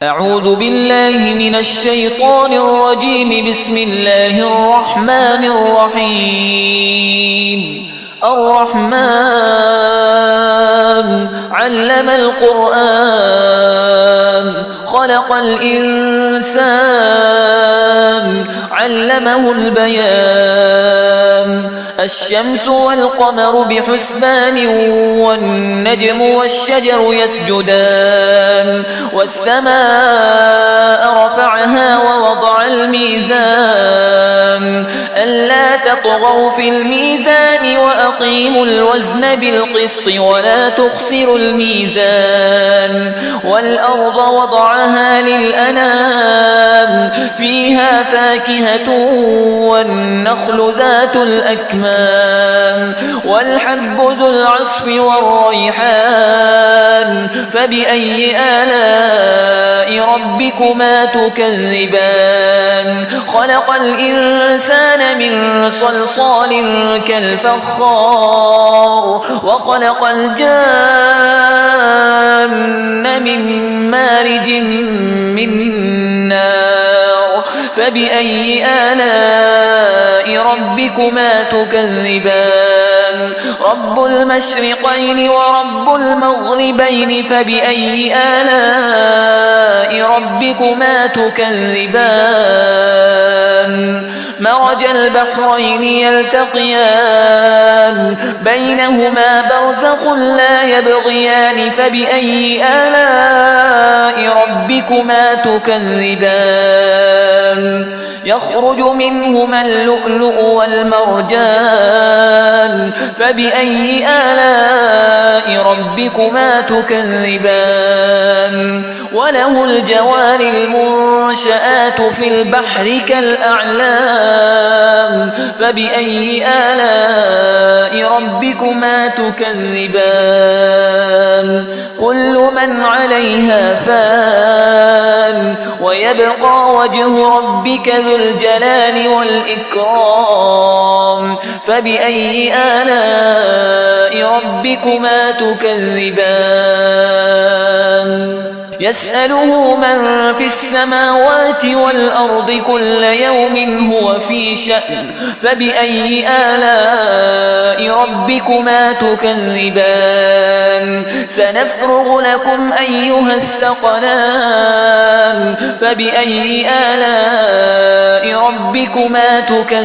أعوذ بالله من الشيطان الرجيم. بسم الله الرحمن الرحيم. الرحمن علم القرآن خلق الإنسان علمه البيان. الشمس والقمر بحسبان والنجم والشجر يسجدان. والسماء رفعها ووضع الميزان ألا تطغوا في الميزان وأقيموا الوزن بالقسط ولا تخسروا الميزان. والأرض وضعها للأنام فيها فاكهة والنخل ذات الأكمام والحب ذو العصف والريحان. فبأي آلاء ربكما تكذبان؟ خلق الإنسان من صلصال كالفخار وخلق الجان من مارج من نار. فبأي آلاء ربكما تكذبان؟ رب المشرقين ورب المغربين. فبأي آلاء ربكما تكذبان؟ مرج البحرين يلتقيان بينهما برزخ لا يبغيان. فبأي آلاء ربكما تكذبان؟ يخرج منهما اللؤلؤ والمرجان. فبأي آلاء ربكما تكذبان؟ وله الجوار المنشآت في البحر كالأعلام. فبأي آلاء ربكما تكذبان؟ كل من عليها فان ويبقى وجه ربك ذو الجلال والإكرام. فبأي آلاء ربكما تكذبان؟ يسأله من في السماوات والأرض كل يوم هو في شأن. فبأي آلاء ربكما تكذبان؟ سنفرغ لكم أيها الثقلان. فبأي آلاء ربكما تكذبان؟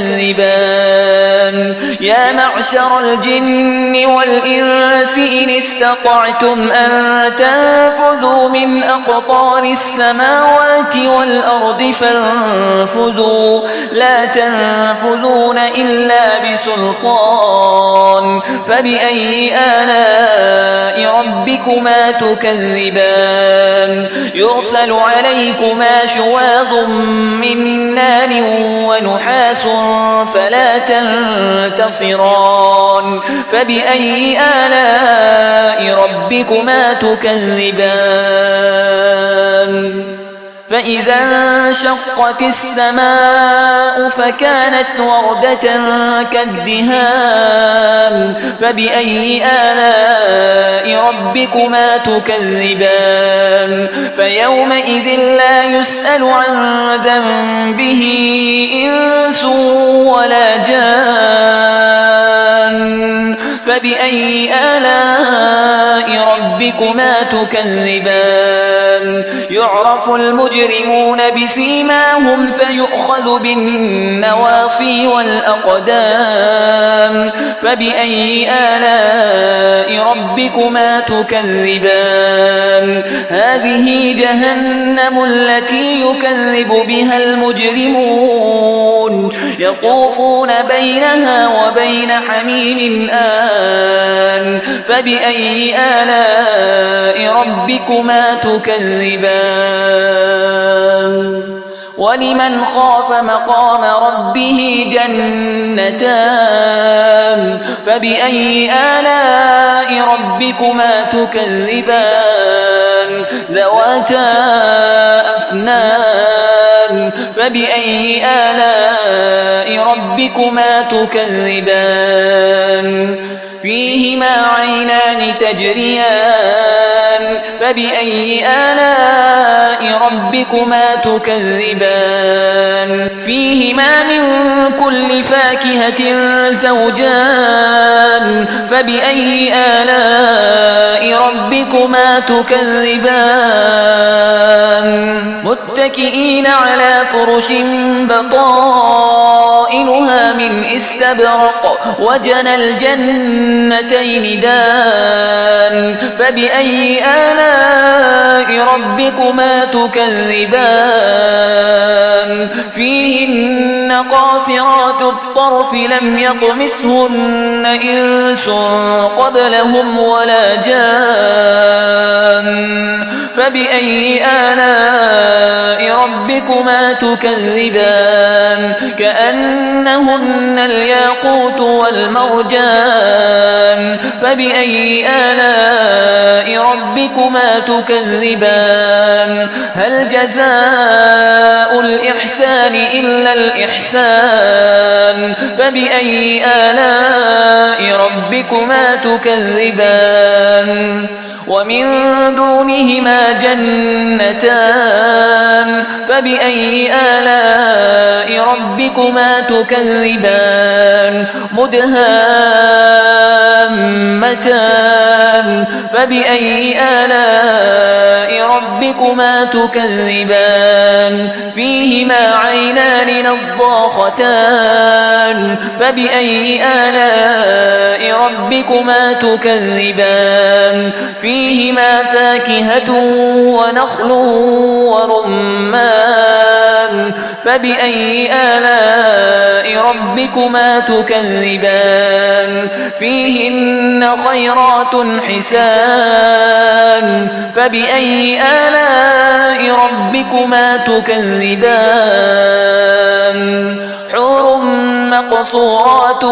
يا معشر الجن والإنس إن استطعتم أن تنفذوا من أقطار السماوات والأرض فانفذوا لا تنفذون إلا بسلطان. فبأي آلاء ربكما تكذبان؟ يرسل عليكما شواظ من نار ونحاس فلا تنتصران. فبأي آلاء ربكما تكذبان؟ فإذا انشقت السماء فكانت وردة كالدهان. فبأي آلاء ربكما تكذبان؟ فيومئذ لا يسأل عن ذنبه إنس ولا جان. فبأي آلاء ربكما تكذبان؟ يعرف المجرمون بسيماهم فيؤخذ بالنواصي والأقدام. فبأي آلاء ربكما تكذبان؟ هذه جهنم التي يكذب بها المجرمون يطوفون بينها وبين حميم آن. فبأي آلاء ربكما تكذبان؟ ولمن خاف مقام ربه جنتان. فبأي آلاء ربكما تكذبان؟ ذواتا أفنان. فبأي آلاء ربكما تكذبان؟ فيهما عينان تجريان. فبأي آلاء ربكما تكذبان فيهما من كل فاكهة زوجان فبأي آلاء ربكما تكذبان متكئين على فرش بطائنها من استبرق وجنى الجنتين دان فبأي آلاء ربكما تكذبان فيهن قاصرات الطرف لم يطمثهن إنس قبلهم ولا جان فبأي آلاء ربكما تكذبان كأنهن الياقوت والمرجان فبأي آلاء ربكما تكذبان هل جزاء الإحسان إلا الإحسان فبأي آلاء ربكما تكذبان ومن دونهما جنتان فبأي آلاء ربكما تكذبان مدهامتان فبأي آلاء ربكما تكذبان فيهما عينان نضاختان فبأي آلاء ربكما تكذبان فيهما فاكهة ونخل ورمان فبأي آلاء ربكما تكذبان فيهن خيرات حسان فبأي آلاء ربكما تكذبان حور مقصورات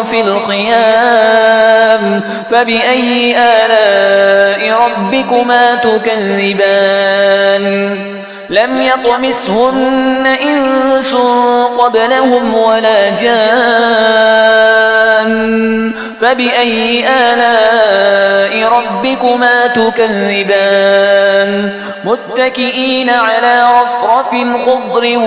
في الخيام فبأي آلاء ربكما تكذبان لم يطمثهن إنس قبلهم ولا جان فبأي آلاء ربكما تكذبان متكئين على رفرف خضر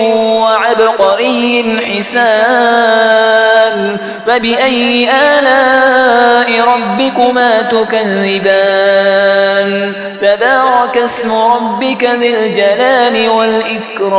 وعبقري حسان فبأي آلاء ربكما تكذبان تبارك اسم ربك ذي الجلال والإكرام